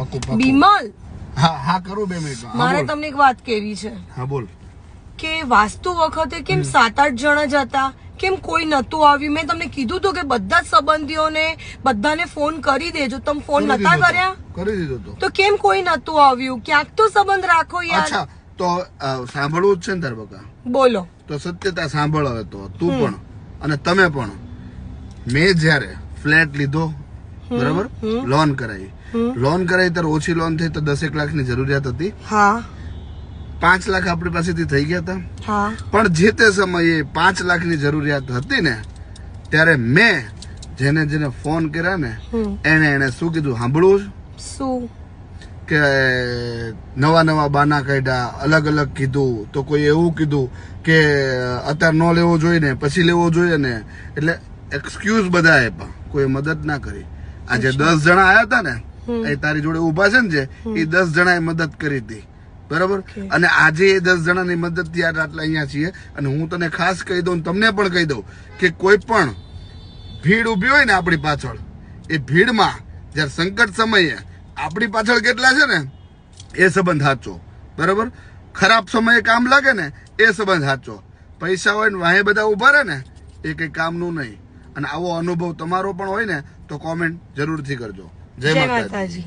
પાકું પાકું. બિમલ, હા હા કરું 2 મિનિટમાં. હા, મારે બોલ. તમને એક વાત કહેવી છે હા બોલ. કે વાસ્તુ વખતે કેમ 7-8 જણા જ હતા, કેમ કોઈ નતું આવ્યું? મેં તમને કીધું હતું કે બધા જ સંબંધીઓને બધાને ફોન કરી દેજો. તમે ફોન કરી નતા દીધો તો. કર્યા કરી દીધો તો. તો કેમ કોઈ નતું આવ્યું? ક્યાંક તો સંબંધ રાખો યાર. અચ્છા તો સાંભળવું જ છે ને તાર બકા? બોલો. તો સત્યતા સાંભળ હવે તો તું પણ અને તમે પણ. મેં જયારે ફ્લેટ લીધો બરાબર, લોન કરાવી ત્યારે ઓછી લોન થઈ તો 10 લાખની જરૂરિયાત હતી. હા 5 લાખ આપણી પાસેથી થઈ ગયા હતા. હા પણ જે તે સમયે 5 લાખની જરૂરિયાત હતી ને ત્યારે મેં જેને ફોન કર્યા ને એને શું કીધું સાંભળવું છે? શું? કે નવા બાના કાઢ્યા, અલગ અલગ કીધું. તો કોઈ એવું કીધું કે અત્યારે ન લેવો જોઈએ ને પછી લેવો જોઈએ ને, એટલે એક્સક્યુઝ બધા આપ્યા, કોઈ મદદ ના કરી. આ જે 10 જણા આયા હતા ને એ તારી જોડે ઉભા છે ને જે, એ 10 જણાએ મદદ કરી હતી બરાબર. અને આજે એ 10 જણાની મદદ થી આટલા અહીંયા છીએ. અને હું તને ખાસ કહી દઉં, તમને પણ કહી દઉં કે કોઈ પણ ભીડ ઉભી હોય ને આપણી પાછળ, એ ભીડમાં જયારે સંકટ સમયે આપણી પાછળ કેટલા છે ને એ સંબંધ સાચો બરાબર. ખરાબ સમયે કામ લાગે ને એ સંબંધ સાચો. પૈસા હોય ને વાહે બધા ઉભા રહે ને એ કઈ કામનું નહીં. અને આવો અનુભવ તમારો પણ હોય ને તો કોમેન્ટ જરૂરથી કરજો. જય માતાજી.